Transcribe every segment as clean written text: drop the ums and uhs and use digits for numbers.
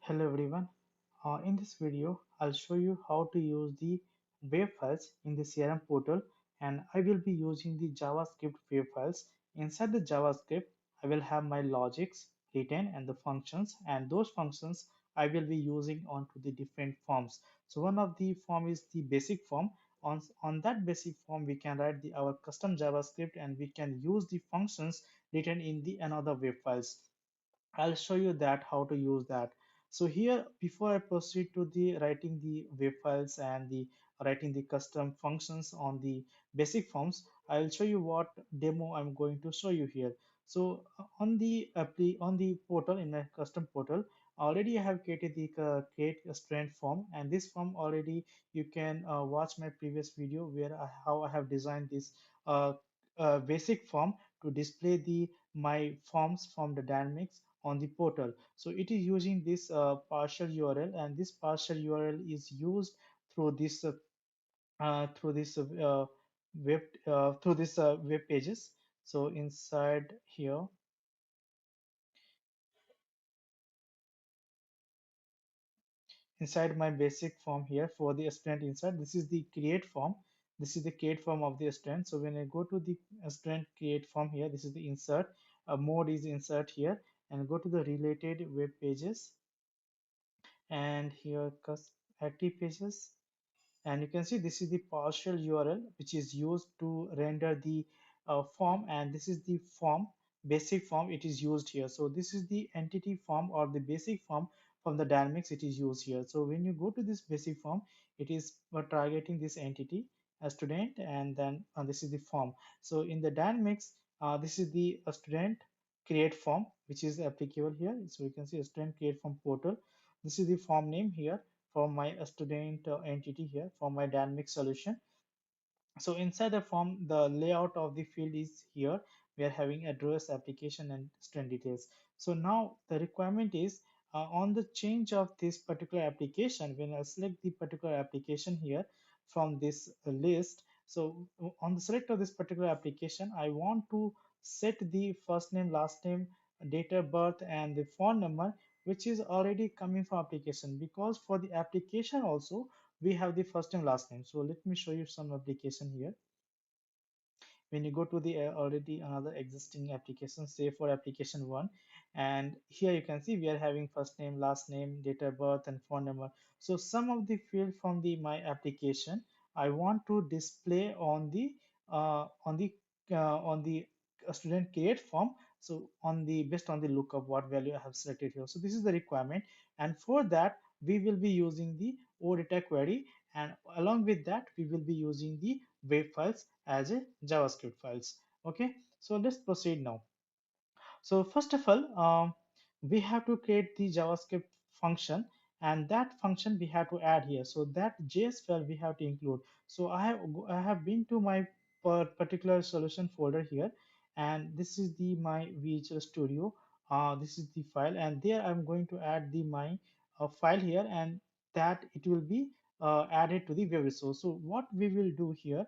Hello everyone. In this video, I'll show you how to use the web files in the CRM portal, and I will be using the JavaScript web files. Inside the JavaScript, I will have my logics written and the functions, and those functions I will be using onto the different forms. So one of the form is the basic form. On that basic form, we can write our custom JavaScript and we can use the functions written in the another web files. I'll show you that how to use that. So here, before I proceed to the writing the web files and the writing the custom functions on the basic forms, I'll show you what demo I'm going to show you here. So on the on the portal in the custom portal, already I have created the create a student form, and this form already you can watch my previous video where how I have designed this uh, basic form to display the my forms from the dynamics on the portal. So it is using this partial URL, and this partial URL is used through this through this web through this web pages. So inside my basic form here for the student inside, this is the create form. This is the create form of the student. So when I go to the student create form here, this is the insert. Mode is insert here, and go to the related web pages, and here active pages, and you can see this is the partial URL which is used to render the form, and this is the form basic form it is used here. So this is the entity form or the basic form from the dynamics it is used here. So when you go to this basic form, it is targeting this entity as student, and then this is the form. So in the dynamics, this is the student create form which is applicable here. So you can see a student create form portal. This is the form name here for my student entity here for my dynamic solution. So inside the form, the layout of the field is here. We are having address, application, and student details. So now the requirement is on the change of this particular application. When I select the particular application here from this list, so on the select of this particular application, I want to set the first name, last name, date of birth, and the phone number, which is already coming from application, because for the application also we have the first and last name. So let me show you some application here. When you go to the already another existing application, say for application one, and here you can see we are having first name, last name, date of birth, and phone number. So some of the field from the my application I want to display on the student create form. So on the based on the lookup what value I have selected here. So this is the requirement, and for that we will be using the Odata query, and along with that we will be using the web files as a JavaScript files. Okay, so let's proceed now. So first of all, we have to create the JavaScript function, and that function we have to add here. So that JS file we have to include. So I have been to my particular solution folder here, and this is the my Visual Studio. This is the file, and there I'm going to add the my file here, and that it will be added to the web resource. So what we will do here,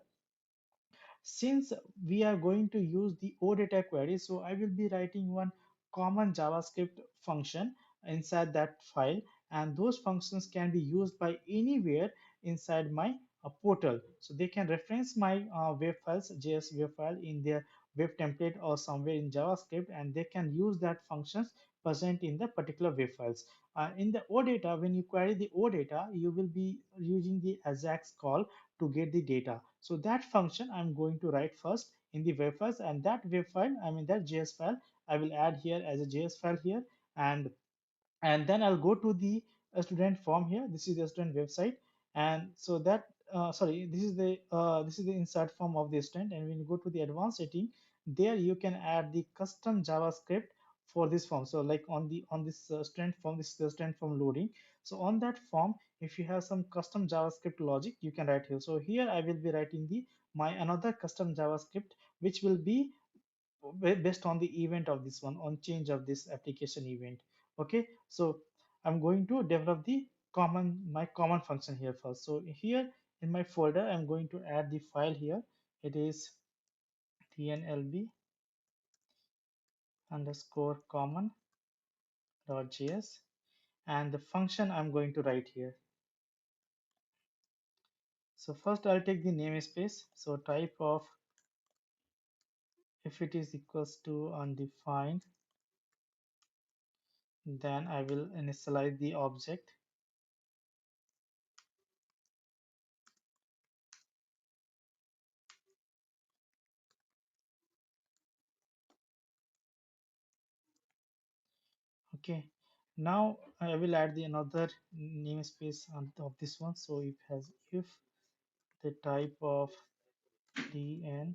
since we are going to use the OData query, so I will be writing one common JavaScript function inside that file, and those functions can be used by anywhere inside my portal. So they can reference my web files, JS web file in their web template or somewhere in JavaScript, and they can use that functions present in the particular web files. In the OData, when you query the OData, you will be using the AJAX call to get the data. So that function I'm going to write first in the web files, and that web file, I mean that JS file, I will add here as a JS file here, and then I'll go to the student form here. This is the student website, and so that sorry, this is the insert form of the student. And when you go to the advanced setting, there you can add the custom JavaScript for this form. So like on this student form, this is the student form loading. So on that form, if you have some custom JavaScript logic, you can write here. So here I will be writing the my another custom JavaScript, which will be based on the event of this one, on change of this application event. Okay, so I'm going to develop the my common function here first. So here in my folder I'm going to add the file here. It is tnlb underscore common.js, and the function I'm going to write here. So first I'll take the namespace. So type of, if it is equals to undefined, then I will initialize the object. Okay, now I will add the another namespace on top of this one. So it has if the type of dn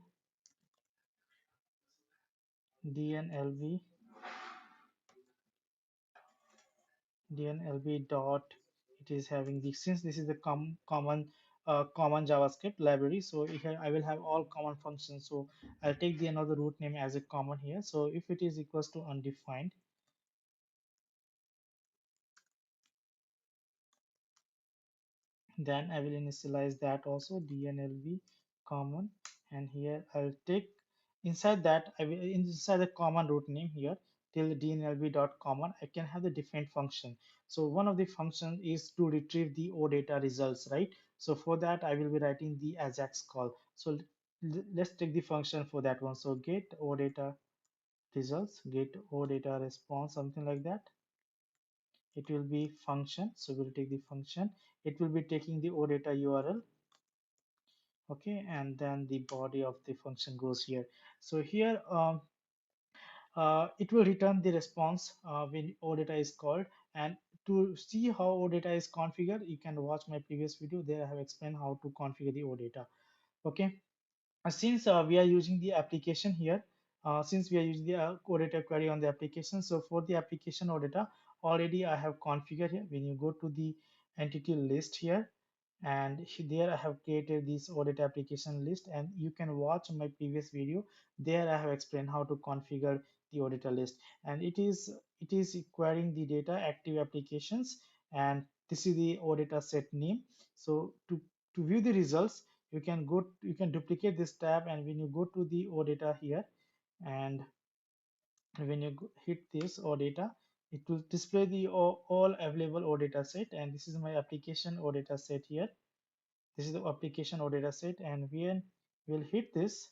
dnlb dnlb dot, it is having the, since this is the common JavaScript library, so here I will have all common functions. So I'll take the another root name as a common here. So if it is equals to undefined, then I will initialize that also dnlb common, and here I'll take inside that I will inside the common root name here till dnlb dot common I can have the different function. So one of the function is to retrieve the OData results, right? So for that I will be writing the AJAX call. So let's take the function for that one. So get OData results, get OData response, something like that. It will be function, so we'll take the function. It will be taking the OData URL. Okay, and then the body of the function goes here. So here it will return the response when OData is called. And to see how OData is configured, you can watch my previous video. There I have explained how to configure the OData. Okay, since we are using the application here, since we are using the OData query on the application, so for the application OData, already I have configured here. When you go to the entity list here, and there I have created this OData application list, and you can watch my previous video. There I have explained how to configure the OData list, and it is querying the data active applications, and this is the OData set name. So to view the results, you can duplicate this tab, and when you go to the OData here, and when you hit this OData, it will display the all available OData set, and this is my application OData set here. This is the application OData set, and when we'll hit this,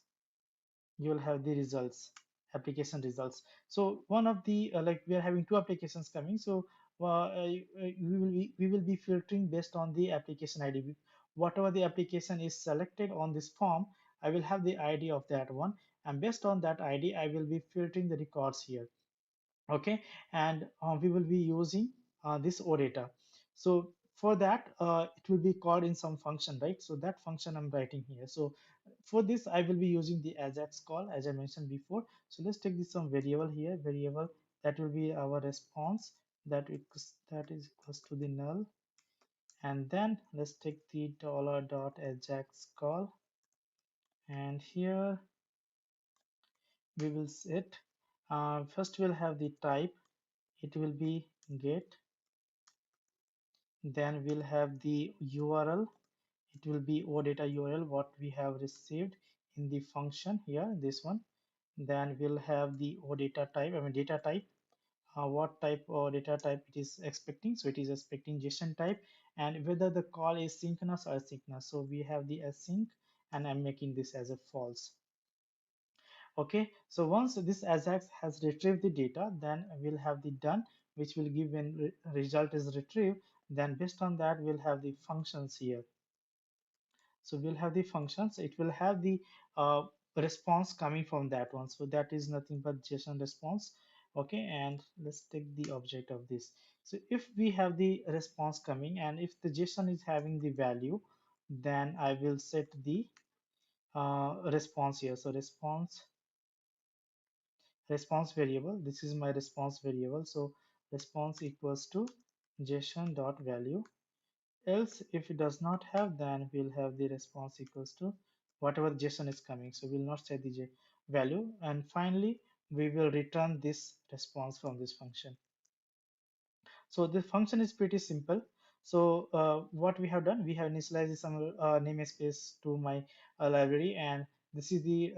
you will have the results, application results. So one of the like we are having two applications coming. So we will be filtering based on the application ID. Whatever the application is selected on this form, I will have the ID of that one, and based on that ID I will be filtering the records here. Okay, and we will be using this OData. So for that it will be called in some function, right? So that function I'm writing here. So for this I will be using the AJAX call, as I mentioned before. So let's take this some variable here, variable that will be our response, that is equals to the null. And then let's take the $.ajax call, and here we will set, first we'll have the type, it will be get. Then we'll have the URL, it will be OData URL what we have received in the function here, this one. Then we'll have the OData type, I mean data type, what type or data type it is expecting. So it is expecting JSON type, and whether the call is synchronous or asynchronous. So we have the async, and I'm making this as a false. Okay, so once this AJAX has retrieved the data, then we'll have the done, which will give when result is retrieved. Then based on that, we'll have the functions here. So we'll have the functions, it will have the response coming from that one. So that is nothing but JSON response. Okay, and let's take the object of this. So if we have the response coming, and if the JSON is having the value, then I will set the response here. So response variable, this is my response variable. So response equals to JSON dot value. Else if it does not have, then we'll have the response equals to whatever JSON is coming. So we'll not set the value, and finally we will return this response from this function. So the function is pretty simple. So what we have done, we have initialized some namespace to my library, and this is the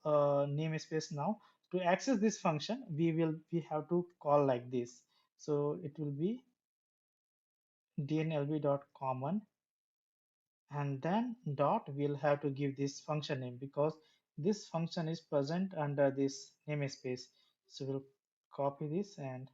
namespace. Now to access this function, we have to call like this. So it will be dnlb.common, and then dot, we'll have to give this function name because this function is present under this namespace. So we'll copy this, and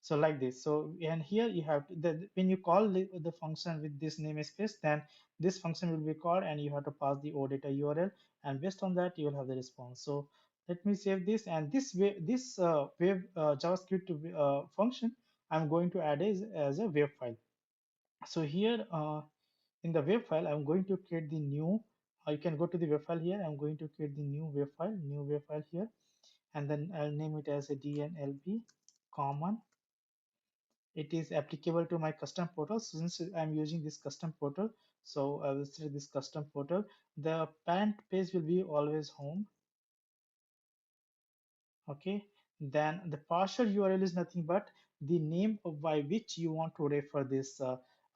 so like this. So and here you have to, when you call the function with this namespace, then this function will be called and you have to pass the odata url, and based on that you will have the response. So let me save this, and this way this web javascript function I'm going to add as a web file. So here in the web file I'm going to create the new, you can go to the web file here. I'm going to create the new web file here, and then I'll name it as a dnlb common. It is applicable to my custom portal. So since I'm using this custom portal, so I will select this custom portal. The parent page will be always home. Okay, then the partial URL is nothing but the name of by which you want to refer this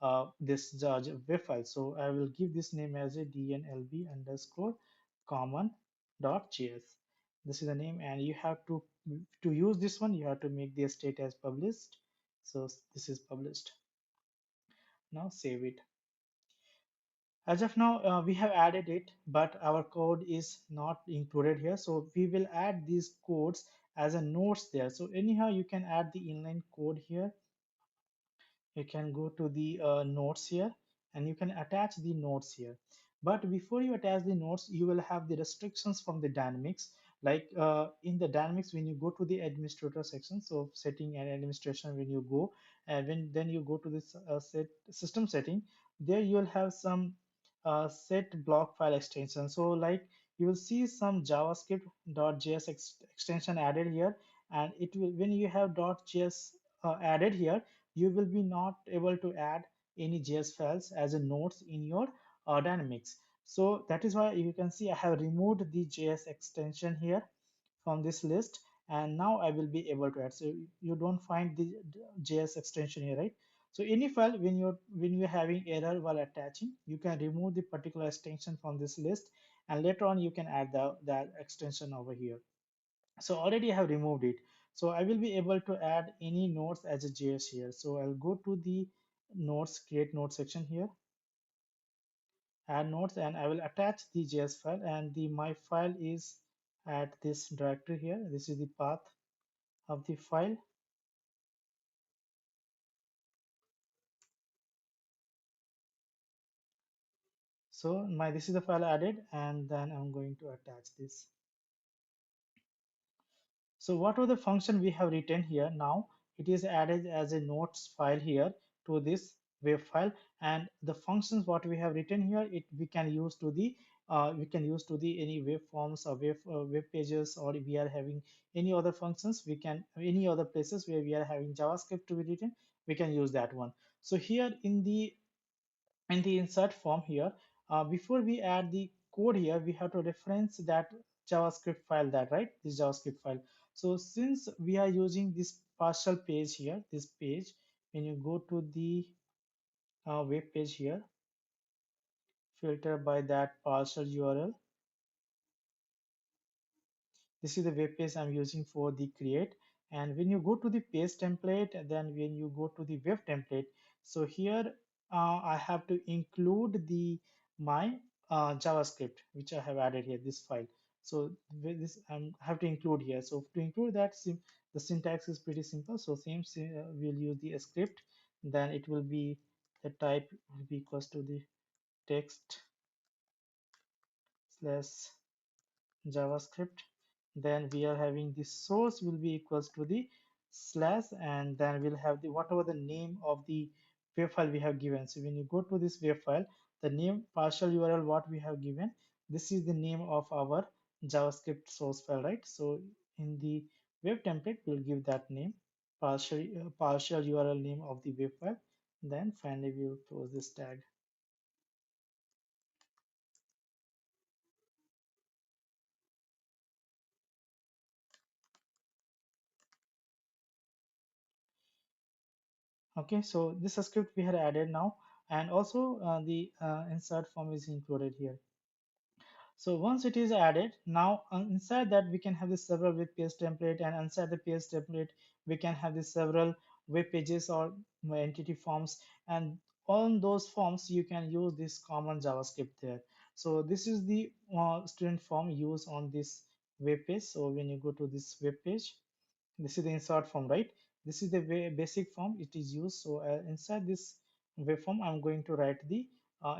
web file. So I will give this name as a dnlb underscore common dot js. This is the name, and you have to use this one. You have to make the state as published. So this is published. Now save it. As of now, we have added it, but our code is not included here. So we will add these codes as a notes there. So anyhow, you can add the inline code here. You can go to the notes here, and you can attach the notes here. But before you attach the notes, you will have the restrictions from the dynamics. Like in the dynamics, when you go to the administrator section, so setting and administration, when you go, and when then you go to this set system setting, there you will have some set block file extension. So like you will see some javascript.js extension added here, and it will, when you have .js added here, you will be not able to add any JS files as a nodes in your dynamics. So that is why you can see I have removed the JS extension here from this list, and now I will be able to add. So you don't find the JS extension here, right? So any file, when you're having error while attaching, you can remove the particular extension from this list, and later on you can add that extension over here. So already I have removed it. So I will be able to add any nodes as a JS here. So I'll go to the nodes, create node section here, add nodes, and I will attach the JS file, and the my file is at this directory here. This is the path of the file. So my this is the file added, and then I'm going to attach this. So what are the function we have written here? Now it is added as a notes file here to this web file, and the functions what we have written here, it we can use to the any web forms or web pages, or if we are having any other functions, we can any other places where we are having JavaScript to be written, we can use that one. So here in the insert form here, before we add the code here, we have to reference that JavaScript file, that right, this JavaScript file. So since we are using this partial page here, this page, when you go to the web page here, filter by that partial URL. This is the web page I'm using for the create. And when you go to the page template, and then when you go to the web template, so here I have to include the my JavaScript which I have added here, this file. So with this I have to include here. So to include that, the syntax is pretty simple. So we'll use the script, then it will be the type will be equals to the text slash JavaScript. Then we are having the source will be equals to the slash, and then we'll have the whatever the name of the web file we have given. So when you go to this web file, the name partial URL what we have given, this is the name of our JavaScript source file, right? So in the web template, we'll give that name, partial URL name of the web file. Then finally we'll close this tag. Okay, so this script we had added now, and also the insert form is included here. So once it is added, now inside that we can have the several with page template, and inside the page template we can have the several web pages or entity forms, and on those forms you can use this common JavaScript there. So this is the student form used on this web page. So when you go to this web page, this is the insert form, right? This is the way basic form it is used. So inside this web form I'm going to write the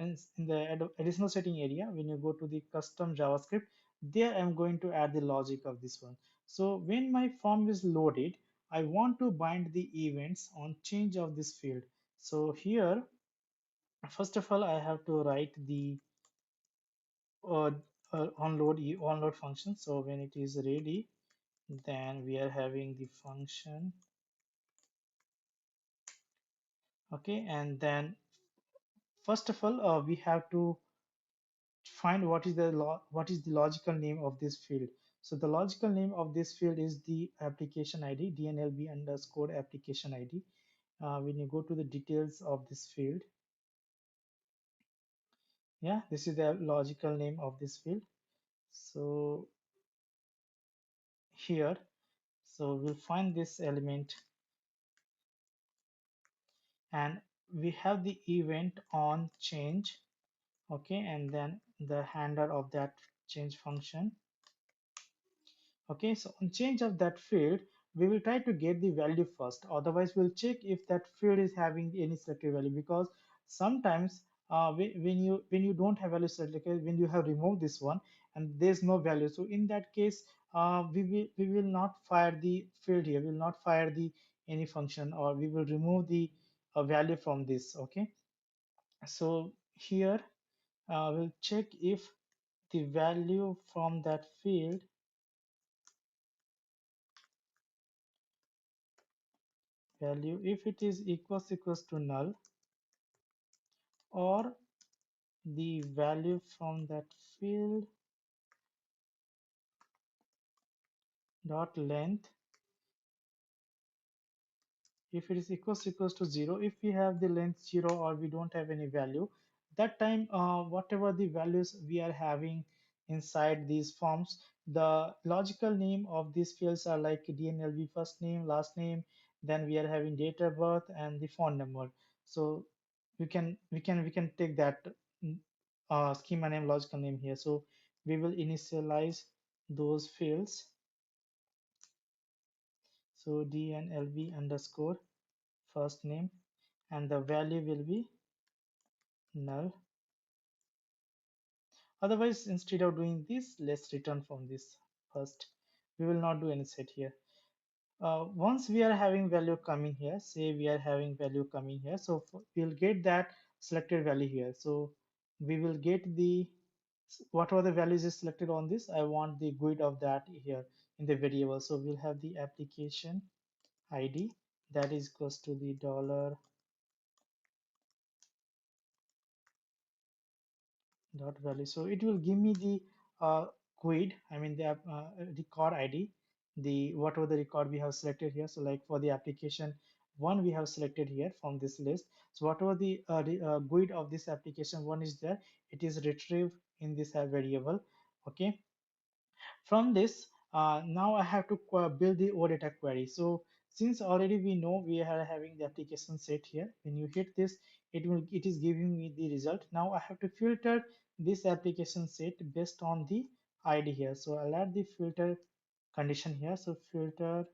in the additional setting area. When you go to the custom JavaScript, there I'm going to add the logic of this one. So when my form is loaded, I want to bind the events on change of this field. So here, first of all, I have to write the uh, onload function. So when it is ready, then we are having the function. Okay, and then first of all, we have to find what is the logical name of this field. So the logical name of this field is the application ID, DNLB underscore application ID. When you go to the details of this field, yeah, this is the logical name of this field. So here, so we'll find this element, and we have the event on change. Okay, and then the handler of that change function. Okay, so on change of that field, we will try to get the value first. Otherwise, we'll check if that field is having any selected value, because sometimes when you don't have value selected, okay, when you have removed this one and there's no value, so in that case, we will not fire the field here. We will not fire the any function, or we will remove the value from this. Okay, so here we'll check if the value from that field value, if it is equals to null, or the value from that field dot length, if it is equals to 0. If we have the length 0 or we don't have any value, that time whatever the values we are having inside these forms, the logical name of these fields are like DNLB, first name, last name, then we are having date of birth and the phone number. So we can take that mm, schema name, logical name here. So we will initialize those fields. So DNLB underscore first name, and the value will be null. Otherwise, instead of doing this, let's return from this first. We will not do any set here. Once we are having value coming here, say we are having value coming here, so we'll get that selected value here. So we will get the whatever the values is selected on this, I want the GUID of that here in the variable. So we'll have the application ID that is equals to the dollar dot value. So it will give me the quid, I mean the record ID, the whatever the record we have selected here. So like for the application one we have selected here from this list. So whatever the GUID of this application one is there, it is retrieved in this variable. Okay, from this, now I have to build the Odata query. So since already we know we are having the application set here, when you hit this, it is giving me the result. Now I have to filter this application set based on the ID here. So I'll add the filter condition here. So filter,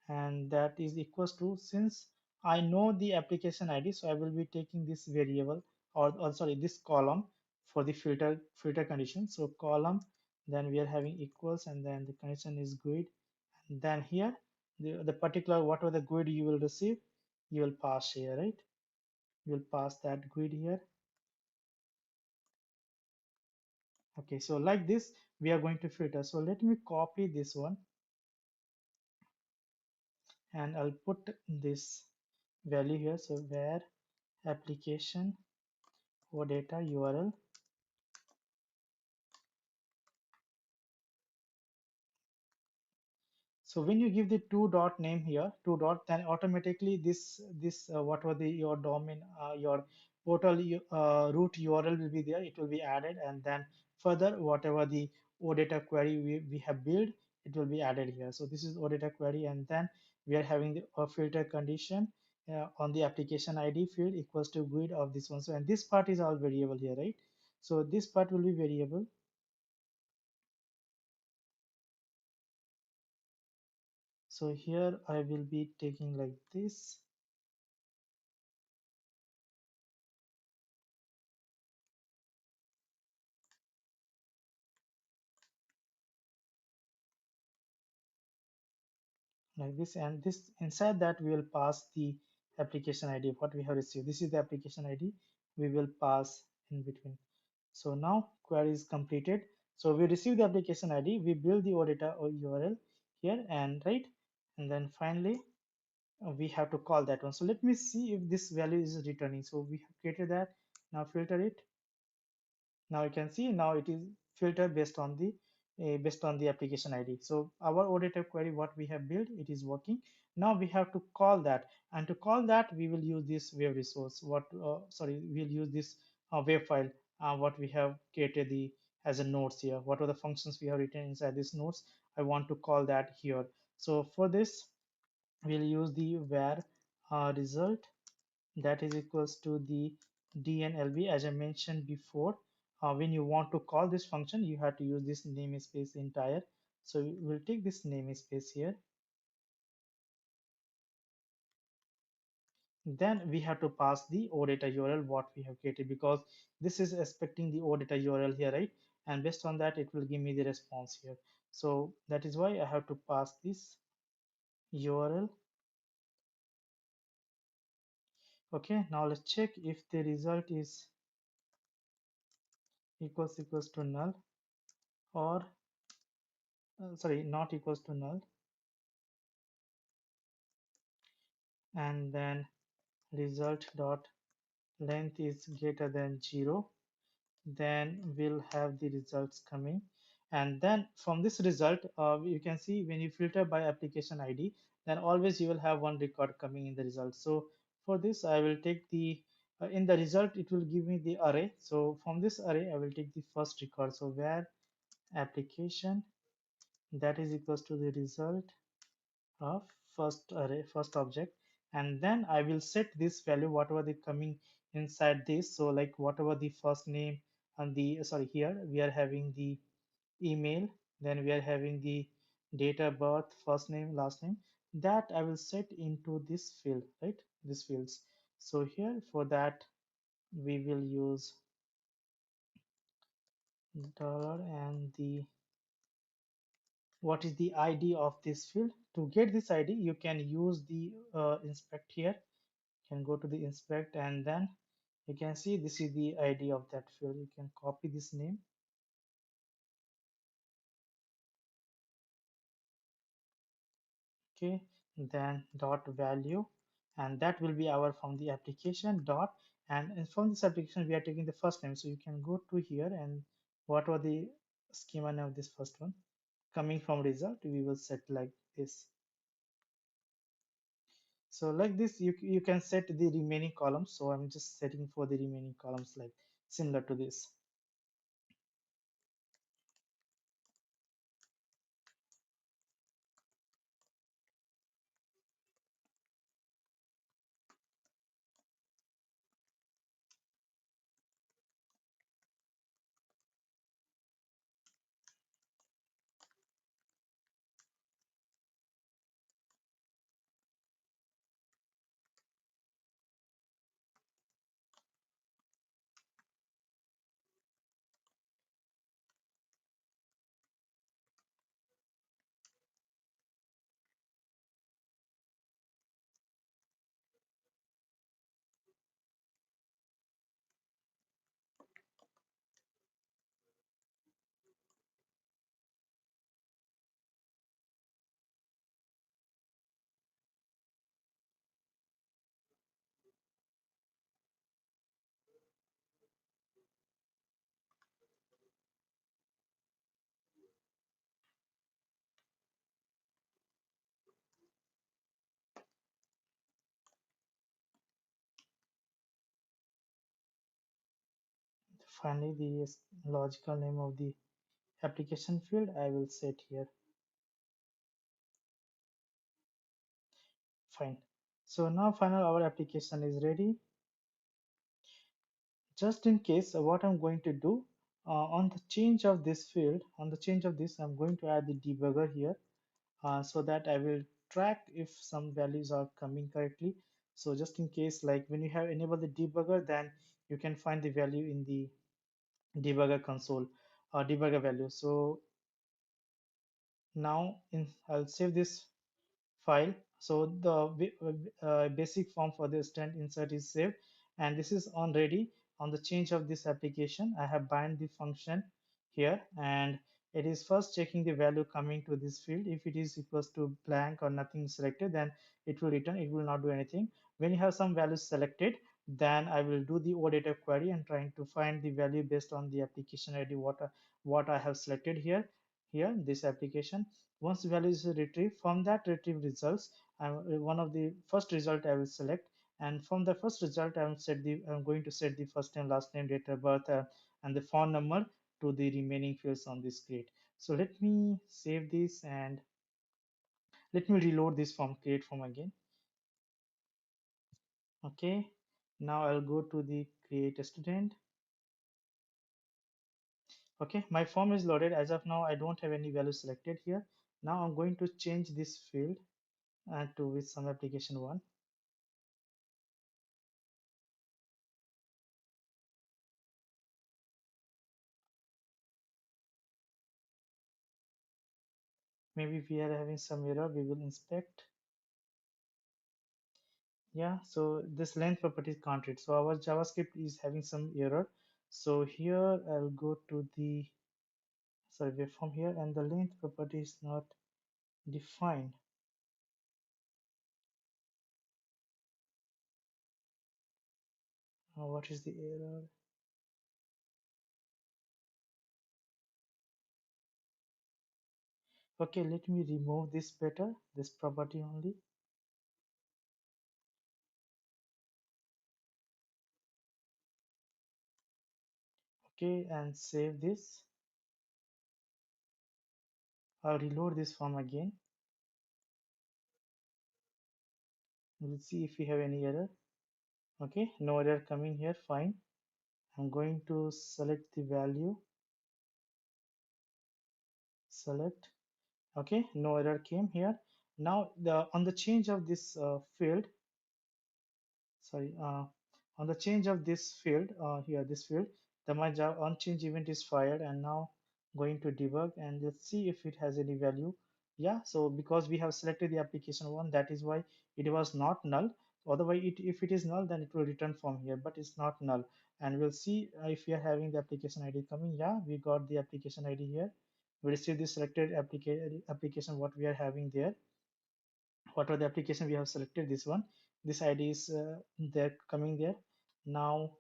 and that is equals to, since I know the application ID, so I will be taking this variable, or sorry, this column for the filter condition. So column, then we are having equals, and then the condition is GUID, and then here the particular whatever the GUID you will receive, you will pass here, right? You will pass that GUID here. Okay, so like this we are going to filter. So let me copy this one, and I'll put this value here. So where application or data URL. So when you give the two dot name here, two dot, then automatically this whatever the your domain your portal root URL will be there. It will be added, and then further whatever the OData query we have built, it will be added here. So this is OData query, and then we are having the filter condition on the application ID field equals to GUID of this one. So and this part is all variable here, right? So this part will be variable. So here I will be taking like this. Like this, and this inside that we will pass the application ID what we have received. This is the application ID we will pass in between. So now query is completed. So we receive the application ID, we build the OData or URL here, and right, and then finally we have to call that one. So let me see if this value is returning. So we have created that. Now filter it. Now you can see now it is filtered based on the application ID. So our OData query what we have built, it is working. Now we have to call that, and to call that we will use this web resource. Sorry, we'll use this web file what we have created the as a notes here. What are the functions we have written inside this notes? I want to call that here. So for this we'll use the var result that is equals to the dnlb. As I mentioned before, when you want to call this function you have to use this namespace entire. So we'll take this namespace here, then we have to pass the OData URL what we have created, because this is expecting the OData URL here, right? And based on that it will give me the response here. So that is why I have to pass this URL. Okay, now let's check if the result is equals to null, or sorry, not equals to null, and then result dot length is greater than 0, then we'll have the results coming. And then from this result you can see when you filter by application ID, then always you will have one record coming in the result. So for this I will take the in the result it will give me the array. So from this array I will take the first record. So where application that is equals to the result of first array, first object, and then I will set this value whatever they coming inside this. So like whatever the first name and the sorry, here we are having the email, then we are having the date of birth, first name, last name, that I will set into this field, right? This fields. So here for that we will use dollar and the what is the ID of this field. To get this ID you can use the inspect here. Can go to the inspect, and then you can see this is the ID of that field. You can copy this name. Okay, then dot value, and that will be our from the application dot, and from this application we are taking the first name. So you can go to here, and what was the schema name of this first one coming from result we will set like this. So like this you can set the remaining columns. So I'm just setting for the remaining columns like similar to this. Finally, the logical name of the application field I will set here. Fine. So now final our application is ready. Just in case, what I'm going to do on the change of this field, on the change of this, I'm going to add the debugger here so that I will track if some values are coming correctly. So just in case, like when you have enabled the debugger, then you can find the value in the debugger console or debugger value. So now I'll save this file. So the basic form for the student insert is saved, and this is on ready. On the change of this application, I have bind the function here, and it is first checking the value coming to this field. If it is equals to blank or nothing selected, then it will return, it will not do anything. When you have some values selected, then I will do the odata query and trying to find the value based on the application ID what I have selected here this application. Once the value is retrieved, from that retrieved results, one of the first result I will select, and from the first result I'm going to set the first name, last name, date of birth, and the phone number to the remaining fields on this grid. So let me save this and let me reload this form, create form again. Okay, now I'll go to the create a student. Okay, my form is loaded. As of now, I don't have any value selected here. Now I'm going to change this field to with some application one. Maybe we are having some error, we will inspect. Yeah, so this length property can't read, so our JavaScript is having some error. So here I'll go to the survey from here, and the length property is not defined. What is the error? Okay, let me remove this better, this property only. Okay, and save this. I'll reload this form again. We'll see if we have any error. Okay, no error coming here, fine. I'm going to select the value, select. Okay, no error came here. Now the on the change of this field, sorry, on the change of this field here, this field, the my Java on change event is fired, and now going to debug and let's see if it has any value. Yeah, so because we have selected the application one, that is why it was not null. Otherwise, if it is null, then it will return from here, but it's not null. And we'll see if we are having the application ID coming. Yeah, we got the application ID here. We receive the selected application what we are having there. What are the application we have selected? This one, this id is there coming there now.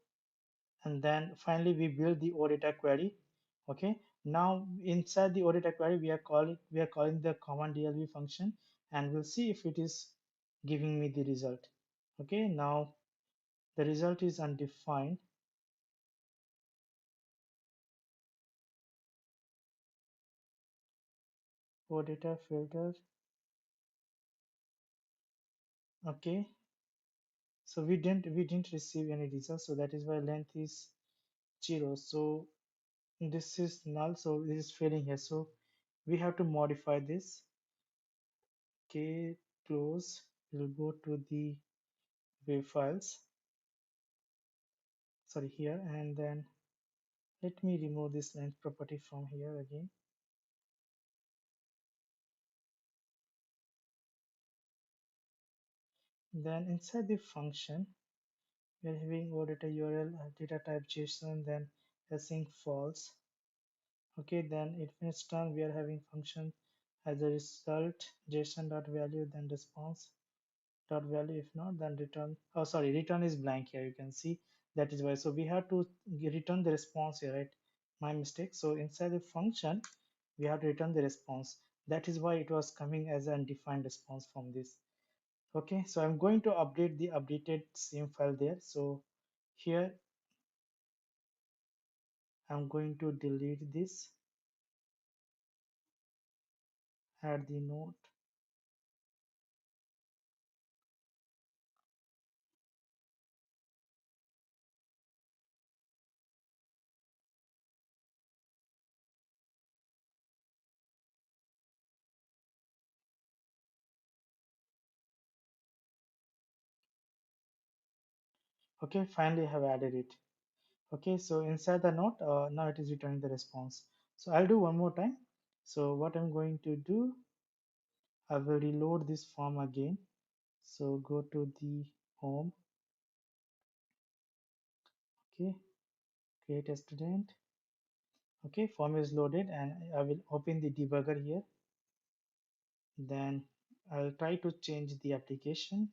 And then finally we build the odata query. Okay, now inside the odata query we are calling the command dlv function, and we'll see if it is giving me the result. Okay, now the result is undefined. Odata filter. Okay, so we didn't receive any result, so that is why length is 0. So this is null, so this is failing here, so we have to modify this. Okay, close. We'll go to the web files, sorry, here, and then let me remove this length property from here again. Then inside the function we're having odata url data type json, then async false. Okay, then it when it's done we are having function as a result json dot value, then response dot value. If not, then return, oh sorry, return is blank here, you can see. That is why, so we have to return the response here, right? My mistake. So inside the function we have to return the response. That is why it was coming as an undefined response from this. Okay, so I'm going to update the updated same file there. So here I'm going to delete this, add the note. Okay, finally I have added it. Okay, so inside the note, now it is returning the response. So I'll do one more time. So what I'm going to do, I will reload this form again. So go to the home. Okay, create a student. Okay, form is loaded and I will open the debugger here. Then I'll try to change the application.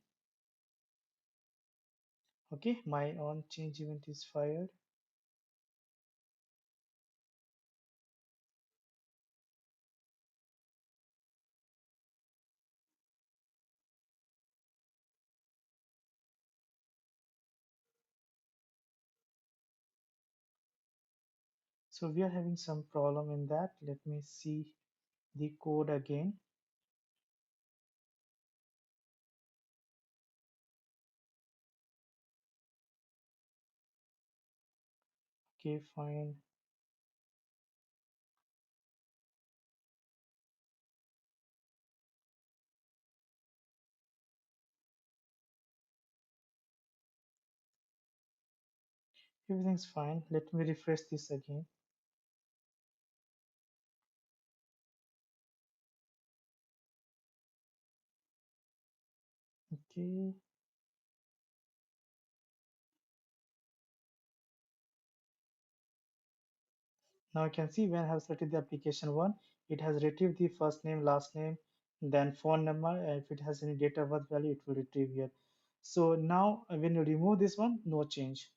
Okay, my on change event is fired. So we are having some problem in that. Let me see the code again. Okay, fine. Everything's fine. Let me refresh this again. Okay. Now you can see when I have selected the application one, it has retrieved the first name, last name, then phone number. And if it has any date of birth value, it will retrieve here. So now when you remove this one, no change.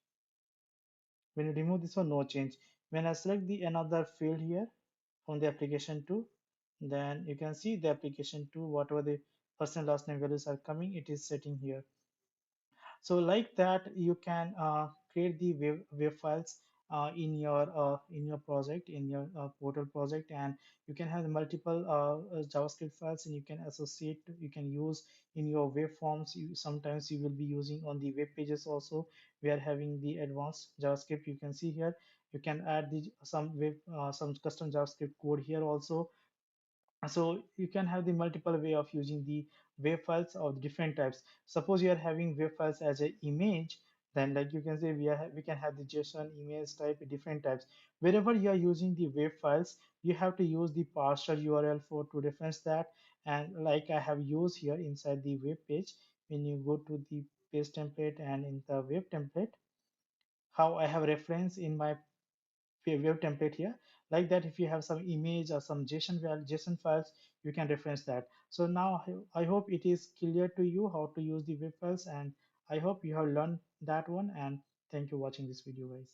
When you remove this one, no change. When I select the another field here from the application two, then you can see the application two, whatever the first and last name values are coming, it is setting here. So like that, you can create the web files in your project, in your portal project, and you can have multiple JavaScript files, and you can associate, you can use in your web forms. Sometimes you will be using on the web pages also. We are having the advanced JavaScript. You can see here. You can add the some custom JavaScript code here also. So you can have the multiple way of using the wave files of different types. Suppose you are having wave files as an image, then like you can say we can have the JSON image type different types. Wherever you are using the wave files, you have to use the parser URL for to reference that. And like I have used here inside the web page, when you go to the page template and in the web template, how I have reference in my web template here, like that. If you have some image or some JSON files, you can reference that. So now I hope it is clear to you how to use the web files, and I hope you have learned that one. And thank you for watching this video, guys.